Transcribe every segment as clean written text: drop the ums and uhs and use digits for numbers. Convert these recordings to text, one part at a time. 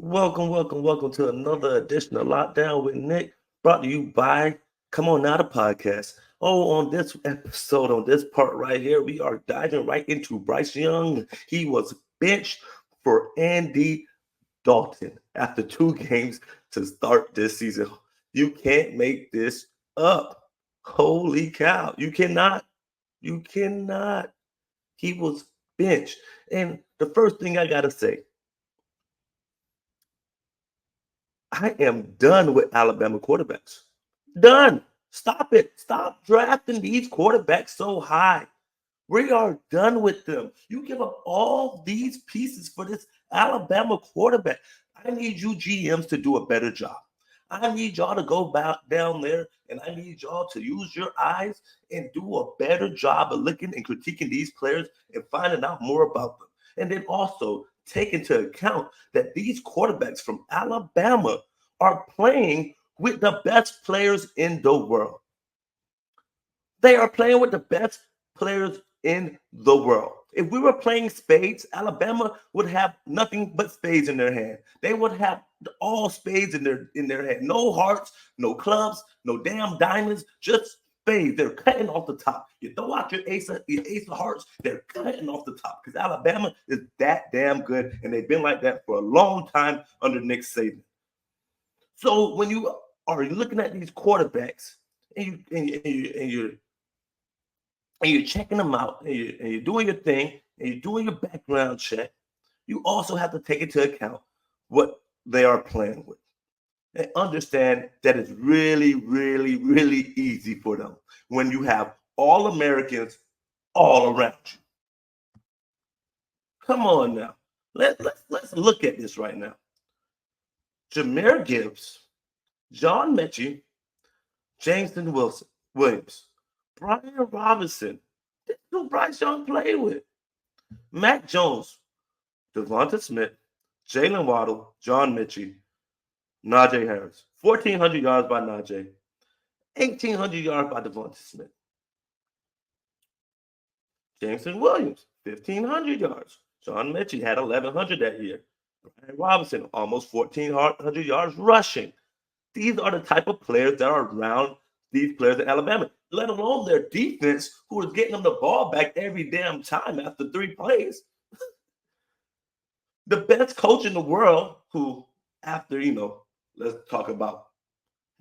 Welcome to another edition of Lockdown with Nick, brought to you by Come On Now, the podcast. On this episode, on this part right here, we are diving right into Bryce Young. He was benched for Andy Dalton after 2 games to start this season. You can't make this up. Holy cow. You cannot. You cannot. He was benched. And the first thing I got to say, I am done with Alabama quarterbacks. Done. Stop it. Stop drafting these quarterbacks so high. We are done with them. You give up all these pieces for this Alabama quarterback. I need you GMs to do a better job. I need y'all to go back down there and I need y'all to use your eyes and do a better job of looking and critiquing these players and finding out more about them. And then also take into account that these quarterbacks from Alabama are playing with the best players in the world. They are playing with the best players in the world. If we were playing spades, Alabama would have nothing but spades in their hand. They would have all spades in their hand. No hearts, no clubs, no damn diamonds, just spades. They're cutting off the top. You throw out your ace of hearts, they're cutting off the top because Alabama is that damn good, and they've been like that for a long time under Nick Saban. So when you are looking at these quarterbacks and you're checking them out and you're doing your thing and you're doing your background check, you also have to take into account what they are playing with and understand that it's really, really, really easy for them when you have all Americans all around you. Come on now. Let's look at this right now. Jahmyr Gibbs, John Mechie, Jameson Williams, Brian Robinson. This is who Bryce Young played with. Mac Jones, Devonta Smith, Jalen Waddle, John Mechie, Najee Harris. 1,400 yards by Najee. 1,800 yards by Devonta Smith. Jameson Williams, 1,500 yards. John Mechie had 1,100 that year. Brian Robinson, almost 1,400 yards rushing. These are the type of players that are around these players in Alabama, let alone their defense, who is getting them the ball back every damn time after 3 plays. The best coach in the world, who, after, let's talk about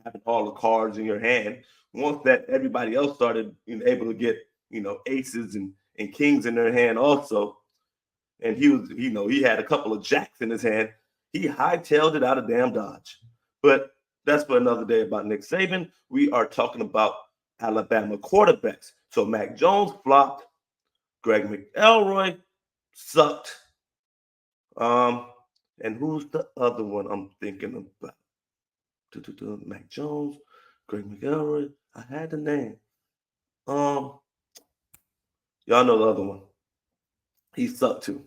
having all the cards in your hand, once that everybody else started able to get, aces and kings in their hand also, and he had a couple of jacks in his hand, he hightailed it out of damn Dodge. But that's for another day about Nick Saban. We are talking about Alabama quarterbacks. So Mac Jones flopped. Greg McElroy sucked. And who's the other one I'm thinking about? Mac Jones, Greg McElroy. I had the name. Y'all know the other one. He sucked too.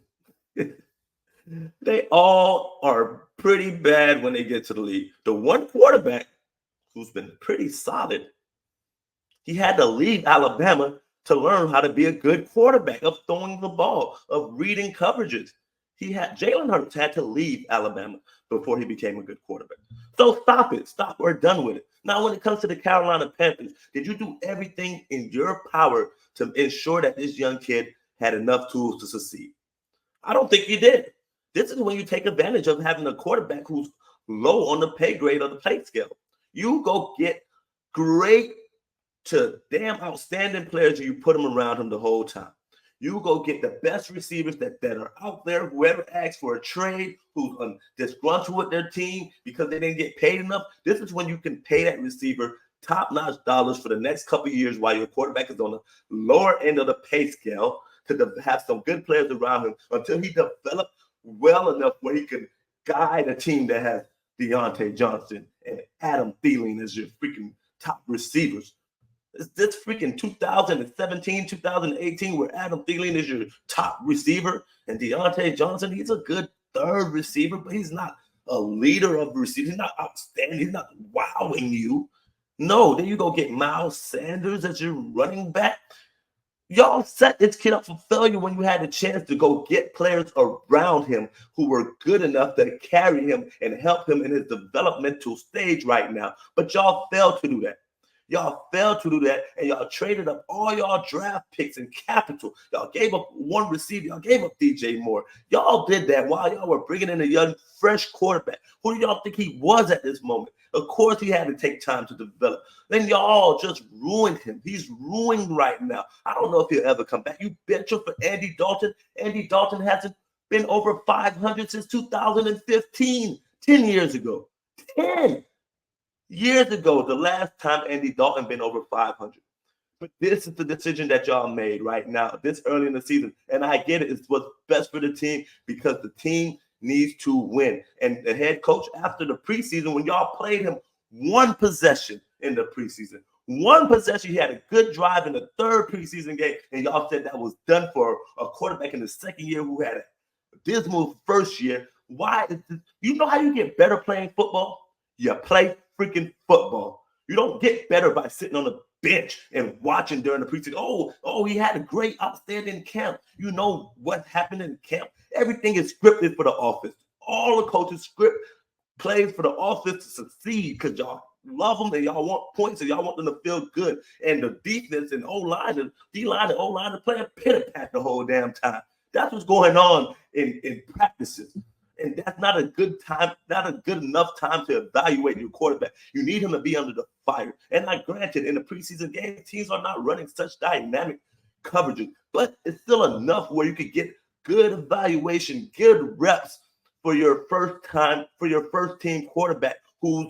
They all are pretty bad when they get to the league. The one quarterback who's been pretty solid, he had to leave Alabama to learn how to be a good quarterback, of throwing the ball, of reading coverages. Jalen Hurts had to leave Alabama before he became a good quarterback. So stop it. Stop. We're done with it. Now, when it comes to the Carolina Panthers, did you do everything in your power to ensure that this young kid had enough tools to succeed? I don't think you did. This is when you take advantage of having a quarterback who's low on the pay grade of the pay scale. You go get great to damn outstanding players and you put them around him the whole time. You go get the best receivers that are out there. Whoever asks for a trade, who's disgruntled with their team because they didn't get paid enough, this is when you can pay that receiver top-notch dollars for the next couple of years while your quarterback is on the lower end of the pay scale, to have some good players around him until he developed well enough where he can guide a team that has Deontay Johnson and Adam Thielen as your freaking top receivers. This freaking 2017, 2018, where Adam Thielen is your top receiver and Deontay Johnson, he's a good third receiver, but he's not a leader of receivers. He's not outstanding. He's not wowing you. No, then you go get Miles Sanders as your running back. Y'all set this kid up for failure when you had the chance to go get players around him who were good enough to carry him and help him in his developmental stage right now. But y'all failed to do that. Y'all failed to do that, and y'all traded up all y'all draft picks and capital. Y'all gave up one receiver. Y'all gave up DJ Moore. Y'all did that while y'all were bringing in a young, fresh quarterback. Who do y'all think he was at this moment? Of course, he had to take time to develop. Then y'all just ruined him. He's ruined right now. I don't know if he'll ever come back. You bench him for Andy Dalton. Andy Dalton hasn't been over 500 since 2015, 10 years ago. 10 years ago, the last time Andy Dalton been over 500. But this is the decision that y'all made right now, this early in the season. And I get it. It's what's best for the team because the team needs to win. And the head coach, after the preseason, when y'all played him one possession in the preseason, one possession, he had a good drive in the third preseason game, and y'all said that was done for a quarterback in the second year who had a dismal first year. Why is this? You know how you get better playing football? You play freaking football. You don't get better by sitting on the bench and watching during the preseason. Oh, he had a great, outstanding camp. You know what happened in camp. Everything is scripted for the offense. All the coaches script plays for the offense to succeed because y'all love them and y'all want points and y'all want them to feel good. And the defense and O-line, the D-line and O-line are playing pit-a-pat the whole damn time. That's what's going on in practices. And that's not a good time, not a good enough time to evaluate your quarterback. You need him to be under the fire. And I granted, in the preseason game, teams are not running such dynamic coverages, but it's still enough where you could get good evaluation, good reps for your first team quarterback who's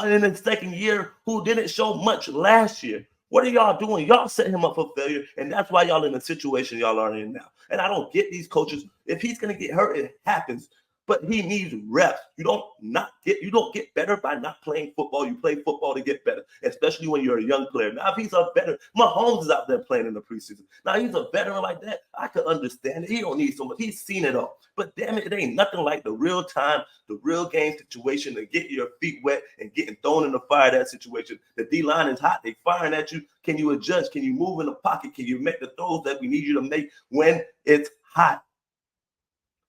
in his second year, who didn't show much last year. What are y'all doing? Y'all set him up for failure, and that's why y'all in the situation y'all are in now. And I don't get these coaches. If he's gonna get hurt, it happens. But he needs reps. You don't get better by not playing football. You play football to get better, especially when you're a young player. Now, if he's a veteran, Mahomes is out there playing in the preseason. Now he's a veteran like that. I could understand it. He don't need so much. He's seen it all. But damn it ain't nothing like the real time, the real game situation to get your feet wet and getting thrown in the fire. That situation. The D line is hot. They firing at you. Can you adjust? Can you move in the pocket? Can you make the throws that we need you to make when it's hot?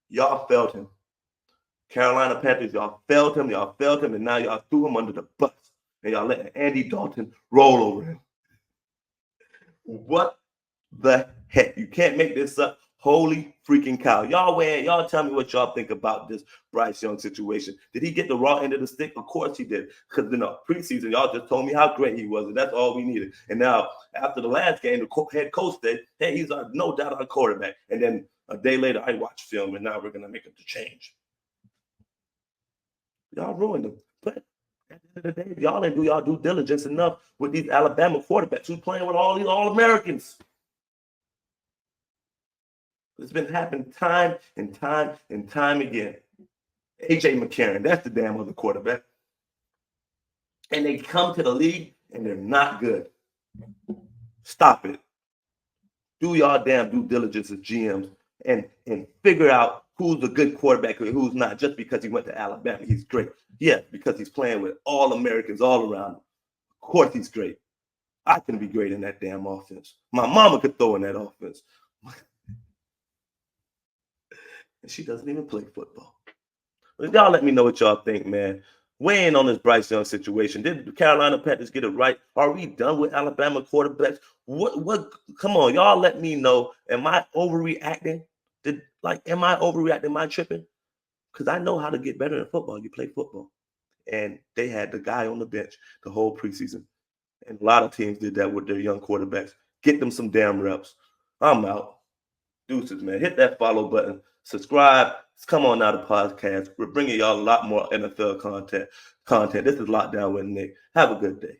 Y'all failed him. Carolina Panthers, y'all failed him, and now y'all threw him under the bus. And y'all letting Andy Dalton roll over him. What the heck? You can't make this up. Holy freaking cow. Y'all tell me what y'all think about this Bryce Young situation. Did he get the raw end of the stick? Of course he did. Because in the preseason, y'all just told me how great he was, and that's all we needed. And now, after the last game, the head coach said, hey, he's no doubt our quarterback. And then a day later, I watched film, and now we're going to make the change. Y'all ruined them. But at the end of the day, y'all didn't do y'all due diligence enough with these Alabama quarterbacks who's playing with all these All-Americans. It's been happening time and time and time again. A.J. McCarron, that's the damn other quarterback. And they come to the league and they're not good. Stop it. Do y'all damn due diligence as GMs and figure out who's a good quarterback and who's not, just because he went to Alabama. He's great. Yeah, because he's playing with all Americans all around him. Of course he's great. I can be great in that damn offense. My mama could throw in that offense. And she doesn't even play football. But y'all let me know what y'all think, man. Weigh in on this Bryce Young situation. Did the Carolina Panthers get it right? Are we done with Alabama quarterbacks? What? Come on, y'all let me know. Am I overreacting? Am I overreacting? Am I tripping? Because I know how to get better in football. You play football. And they had the guy on the bench the whole preseason. And a lot of teams did that with their young quarterbacks. Get them some damn reps. I'm out. Deuces, man. Hit that follow button. Subscribe. Come on now to podcast. We're bringing y'all a lot more NFL content. This is Lockdown with Nick. Have a good day.